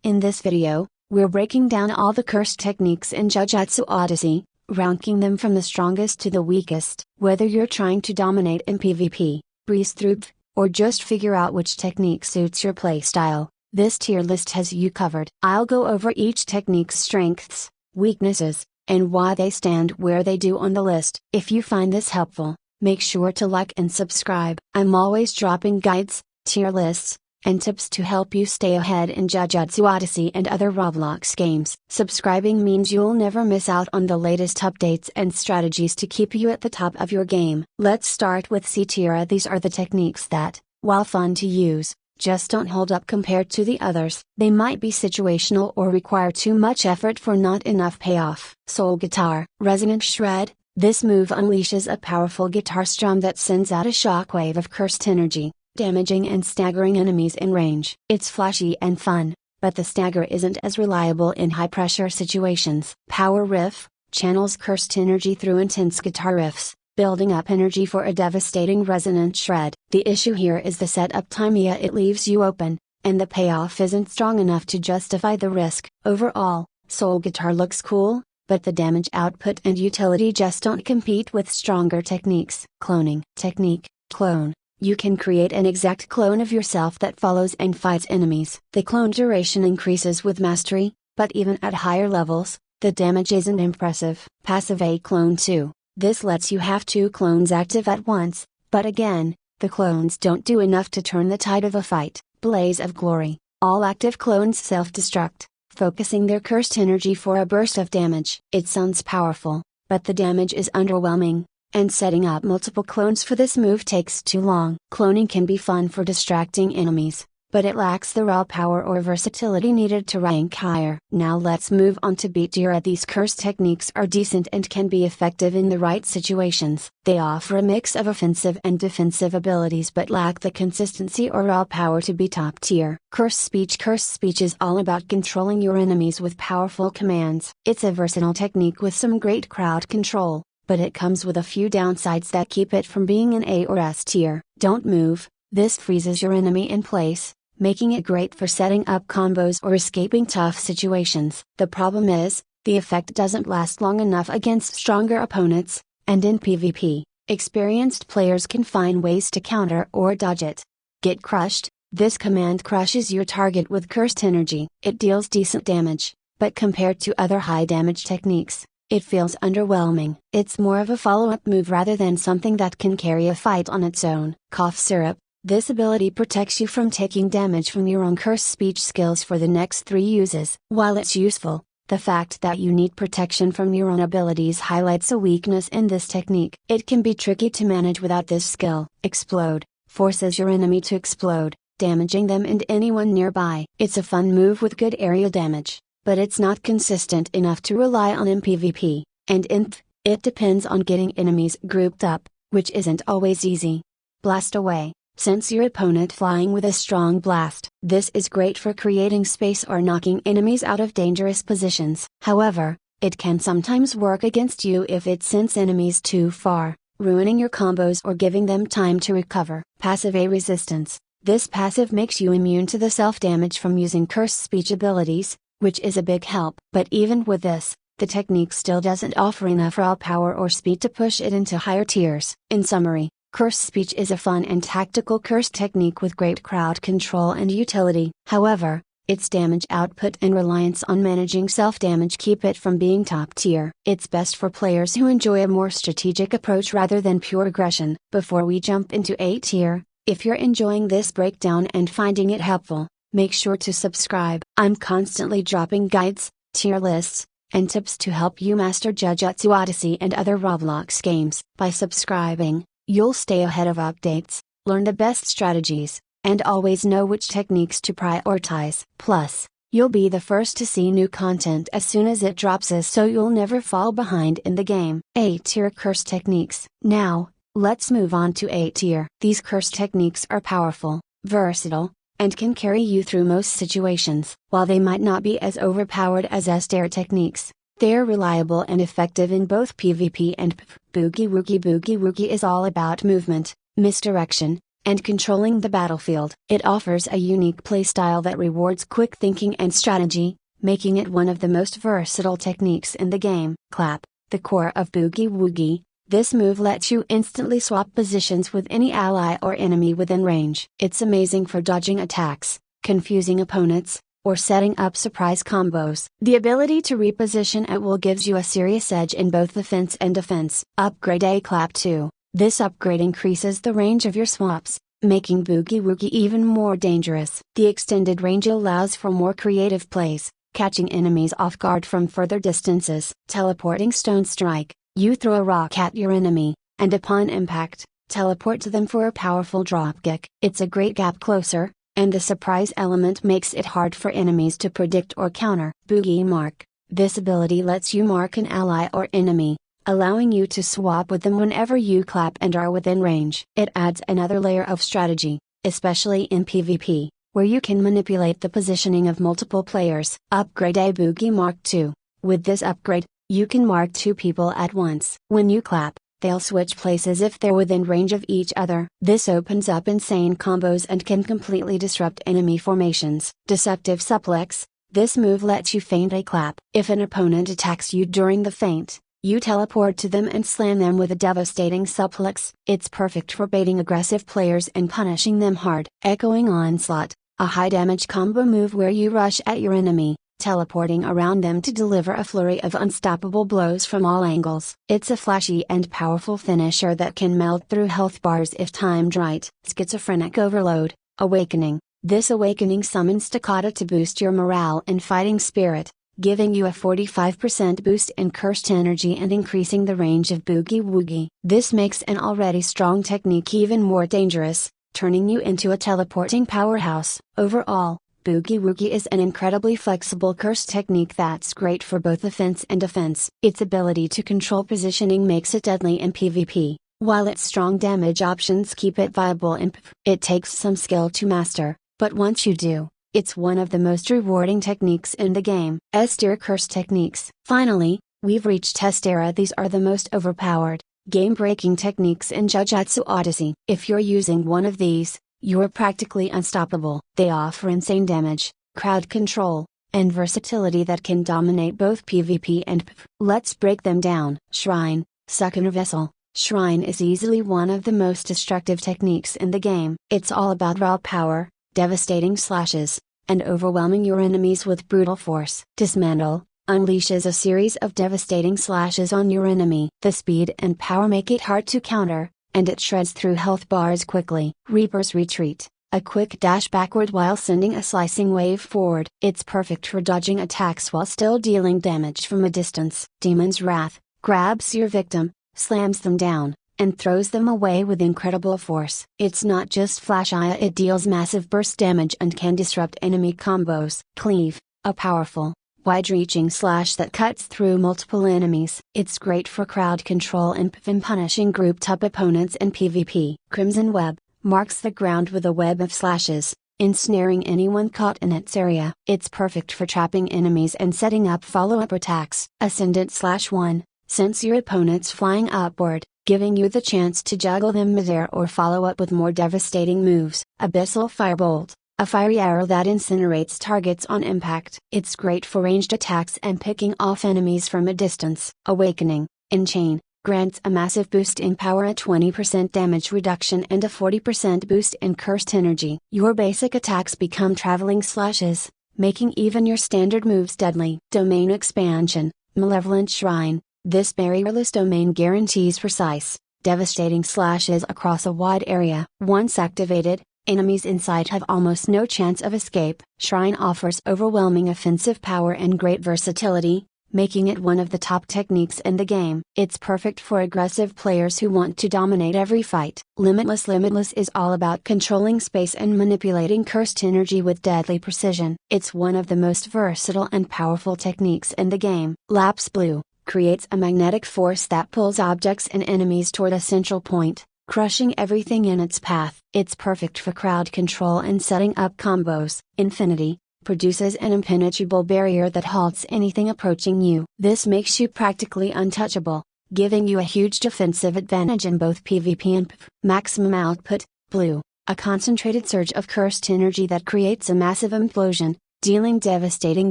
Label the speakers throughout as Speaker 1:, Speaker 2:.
Speaker 1: In this video, we're breaking down all the curse techniques in Jujutsu Odyssey, ranking them from the strongest to the weakest. Whether you're trying to dominate in PvP, breeze through, or just figure out which technique suits your playstyle, this tier list has you covered. I'll go over each technique's strengths, weaknesses, and why they stand where they do on the list. If you find this helpful, make sure to like and subscribe. I'm always dropping guides, tier lists, and tips to help you stay ahead in Jujutsu Odyssey and other Roblox games. Subscribing means you'll never miss out on the latest updates and strategies to keep you at the top of your game. Let's start with C tier. These are the techniques that, while fun to use, just don't hold up compared to the others. They might be situational or require too much effort for not enough payoff. Soul Guitar. Resonant Shred. This move unleashes a powerful guitar strum that sends out a shockwave of cursed energy, damaging and staggering enemies in range. It's flashy and fun, but the stagger isn't as reliable in high-pressure situations. Power Riff. Channels cursed energy through intense guitar riffs, building up energy for a devastating resonant shred. The issue here is the setup time. It leaves you open, and the payoff isn't strong enough to justify the risk. Overall, Soul Guitar looks cool, but the damage output and utility just don't compete with stronger techniques. Cloning. Technique. Clone. You can create an exact clone of yourself that follows and fights enemies. The clone duration increases with mastery, but even at higher levels, the damage isn't impressive. Passive A Clone 2. This lets you have two clones active at once, but again, the clones don't do enough to turn the tide of a fight. Blaze of Glory. All active clones self-destruct, focusing their cursed energy for a burst of damage. It sounds powerful, but the damage is underwhelming, and setting up multiple clones for this move takes too long. Cloning can be fun for distracting enemies, but it lacks the raw power or versatility needed to rank higher. Now let's move on to B tier. These curse techniques are decent and can be effective in the right situations. They offer a mix of offensive and defensive abilities but lack the consistency or raw power to be top tier. Curse Speech. Curse Speech is all about controlling your enemies with powerful commands. It's a versatile technique with some great crowd control, but it comes with a few downsides that keep it from being an A or S tier. Don't move. This freezes your enemy in place, making it great for setting up combos or escaping tough situations. The problem is, the effect doesn't last long enough against stronger opponents, and in PvP, experienced players can find ways to counter or dodge it. Get Crushed. This command crushes your target with cursed energy. It deals decent damage, but compared to other high damage techniques, it feels underwhelming. It's more of a follow-up move rather than something that can carry a fight on its own. Cough Syrup. This ability protects you from taking damage from your own curse speech skills for the next 3 uses. While it's useful, the fact that you need protection from your own abilities highlights a weakness in this technique. It can be tricky to manage without this skill. Explode. Forces your enemy to explode, damaging them and anyone nearby. It's a fun move with good area damage, but it's not consistent enough to rely on in PvP, and in PvP, it depends on getting enemies grouped up, which isn't always easy. Blast Away. Sends your opponent flying with a strong blast. This is great for creating space or knocking enemies out of dangerous positions. However, it can sometimes work against you if it sends enemies too far, ruining your combos or giving them time to recover. Passive A Resistance. This passive makes you immune to the self-damage from using curse speech abilities, which is a big help. But even with this, the technique still doesn't offer enough raw power or speed to push it into higher tiers. In summary, Curse Speech is a fun and tactical curse technique with great crowd control and utility. However, its damage output and reliance on managing self-damage keep it from being top tier. It's best for players who enjoy a more strategic approach rather than pure aggression. Before we jump into A tier, if you're enjoying this breakdown and finding it helpful, make sure to subscribe. I'm constantly dropping guides, tier lists, and tips to help you master Jujutsu Odyssey and other Roblox games. By subscribing, you'll stay ahead of updates, learn the best strategies, and always know which techniques to prioritize. Plus, you'll be the first to see new content as soon as it drops, so you'll never fall behind in the game. A tier curse techniques. Now, let's move on to A tier. These curse techniques are powerful, versatile, and can carry you through most situations. While they might not be as overpowered as S tier techniques, they're reliable and effective in both PvP and PvP. Boogie Woogie. Boogie Woogie is all about movement, misdirection, and controlling the battlefield. It offers a unique playstyle that rewards quick thinking and strategy, making it one of the most versatile techniques in the game. Clap, the core of Boogie Woogie. This move lets you instantly swap positions with any ally or enemy within range. It's amazing for dodging attacks, confusing opponents, or setting up surprise combos. The ability to reposition at will gives you a serious edge in both offense and defense. Upgrade A Clap 2. This upgrade increases the range of your swaps, making Boogie Woogie even more dangerous. The extended range allows for more creative plays, catching enemies off guard from further distances. Teleporting Stone Strike. You throw a rock at your enemy, and upon impact, teleport to them for a powerful dropkick. It's a great gap closer, and the surprise element makes it hard for enemies to predict or counter. Boogie Mark. This ability lets you mark an ally or enemy, allowing you to swap with them whenever you clap and are within range. It adds another layer of strategy, especially in PvP, where you can manipulate the positioning of multiple players. Upgrade A Boogie Mark 2. With this upgrade, you can mark two people at once. When you clap, they'll switch places if they're within range of each other. This opens up insane combos and can completely disrupt enemy formations. Deceptive Suplex. This move lets you feint a clap. If an opponent attacks you during the feint, you teleport to them and slam them with a devastating suplex. It's perfect for baiting aggressive players and punishing them hard. Echoing Onslaught. A high damage combo move where you rush at your enemy, teleporting around them to deliver a flurry of unstoppable blows from all angles. It's a flashy and powerful finisher that can melt through health bars if timed right. Schizophrenic Overload. Awakening. This awakening summons Staccato to boost your morale and fighting spirit, giving you a 45% boost in cursed energy and increasing the range of Boogie Woogie. This makes an already strong technique even more dangerous, turning you into a teleporting powerhouse. Overall, Boogie Woogie is an incredibly flexible curse technique that's great for both offense and defense. Its ability to control positioning makes it deadly in PvP, while its strong damage options keep it viable in PvP. It takes some skill to master, but once you do, it's one of the most rewarding techniques in the game. S-tier curse techniques. Finally, we've reached test era. These are the most overpowered, game-breaking techniques in Jujutsu Odyssey. If you're using one of these, you're practically unstoppable. They offer insane damage, crowd control, and versatility that can dominate both PvP and PvP. Let's break them down. Shrine, Succuner Vessel. Shrine is easily one of the most destructive techniques in the game. It's all about raw power, devastating slashes, and overwhelming your enemies with brutal force. Dismantle unleashes a series of devastating slashes on your enemy. The speed and power make it hard to counter, and it shreds through health bars quickly. Reaper's Retreat, a quick dash backward while sending a slicing wave forward. It's perfect for dodging attacks while still dealing damage from a distance. Demon's Wrath, grabs your victim, slams them down, and throws them away with incredible force. It's not just flashy, it deals massive burst damage and can disrupt enemy combos. Cleave, a powerful, wide-reaching slash that cuts through multiple enemies. It's great for crowd control and PvP, punishing grouped-up opponents in PvP. Crimson Web, marks the ground with a web of slashes, ensnaring anyone caught in its area. It's perfect for trapping enemies and setting up follow-up attacks. Ascendant /1, sends your opponents flying upward, giving you the chance to juggle them midair or follow up with more devastating moves. Abyssal Firebolt, a fiery arrow that incinerates targets on impact. It's great for ranged attacks and picking off enemies from a distance. Awakening, Enchain, grants a massive boost in power, a 20% damage reduction and a 40% boost in cursed energy. Your basic attacks become traveling slashes, making even your standard moves deadly. Domain Expansion, Malevolent Shrine, this barrierless domain guarantees precise, devastating slashes across a wide area. Once activated, enemies inside have almost no chance of escape. Shrine offers overwhelming offensive power and great versatility, making it one of the top techniques in the game. It's perfect for aggressive players who want to dominate every fight. Limitless is all about controlling space and manipulating cursed energy with deadly precision. It's one of the most versatile and powerful techniques in the game. Lapse Blue, creates a magnetic force that pulls objects and enemies toward a central point, crushing everything in its path. It's perfect for crowd control and setting up combos. Infinity, produces an impenetrable barrier that halts anything approaching you. This makes you practically untouchable, giving you a huge defensive advantage in both PvP and PvP. Maximum Output, Blue, a concentrated surge of cursed energy that creates a massive implosion, dealing devastating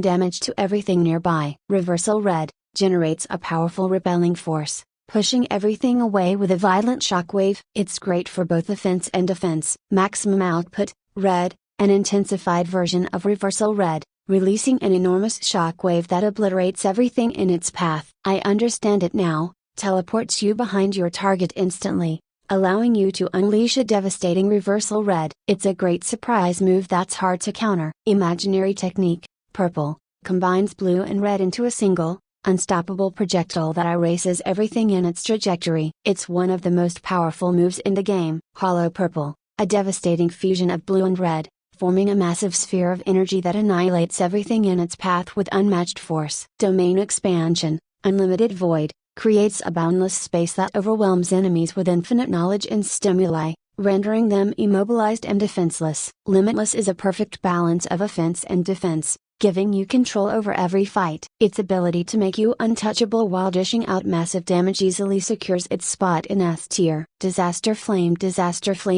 Speaker 1: damage to everything nearby. Reversal Red generates a powerful repelling force, pushing everything away with a violent shockwave. It's great for both offense and defense. Maximum Output Red, an intensified version of Reversal Red, releasing an enormous shockwave that obliterates everything in its path. I understand it now. Teleports you behind your target instantly, allowing you to unleash a devastating Reversal Red. It's a great surprise move that's hard to counter. Imaginary Technique Purple combines blue and red into a single, unstoppable projectile that erases everything in its trajectory. It's one of the most powerful moves in the game. Hollow Purple, a devastating fusion of blue and red, forming a massive sphere of energy that annihilates everything in its path with unmatched force. Domain Expansion Unlimited Void creates a boundless space that overwhelms enemies with infinite knowledge and stimuli, rendering them immobilized and defenseless. Limitless is a perfect balance of offense and defense, giving you control over every fight. Its ability to make you untouchable while dishing out massive damage easily secures its spot in S tier. Disaster Flame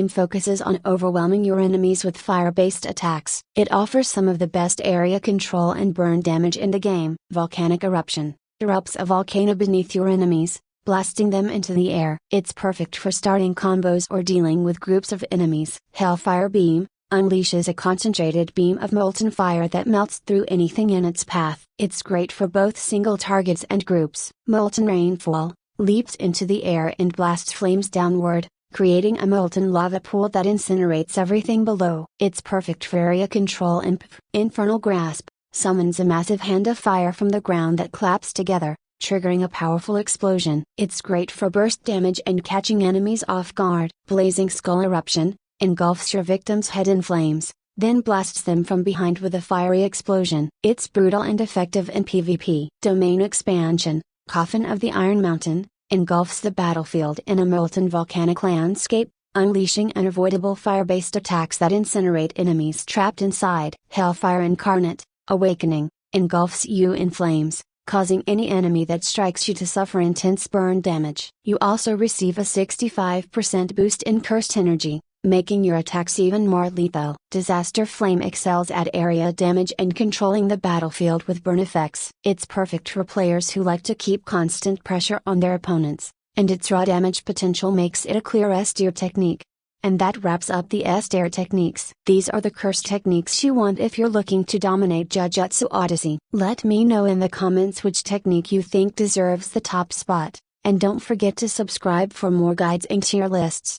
Speaker 1: focuses on overwhelming your enemies with fire-based attacks. It offers some of the best area control and burn damage in the game. Volcanic Eruption erupts a volcano beneath your enemies, blasting them into the air. It's perfect for starting combos or dealing with groups of enemies. Hellfire Beam unleashes a concentrated beam of molten fire that melts through anything in its path. It's great for both single targets and groups. Molten Rainfall leaps into the air and blasts flames downward, creating a molten lava pool that incinerates everything below. It's perfect for area control. And Infernal Grasp summons a massive hand of fire from the ground that claps together, triggering a powerful explosion. It's great for burst damage and catching enemies off guard. Blazing Skull Eruption engulfs your victim's head in flames, then blasts them from behind with a fiery explosion. It's brutal and effective in PvP. Domain Expansion Coffin of the Iron Mountain engulfs the battlefield in a molten volcanic landscape, unleashing unavoidable fire-based attacks that incinerate enemies trapped inside. Hellfire Incarnate Awakening engulfs you in flames, causing any enemy that strikes you to suffer intense burn damage. You also receive a 65% boost in cursed energy, making your attacks even more lethal. Disaster Flame excels at area damage and controlling the battlefield with burn effects. It's perfect for players who like to keep constant pressure on their opponents, and its raw damage potential makes it a clear S tier technique. And that wraps up the S tier techniques. These are the cursed techniques you want if you're looking to dominate Jujutsu Odyssey. Let me know in the comments which technique you think deserves the top spot, and don't forget to subscribe for more guides and tier lists.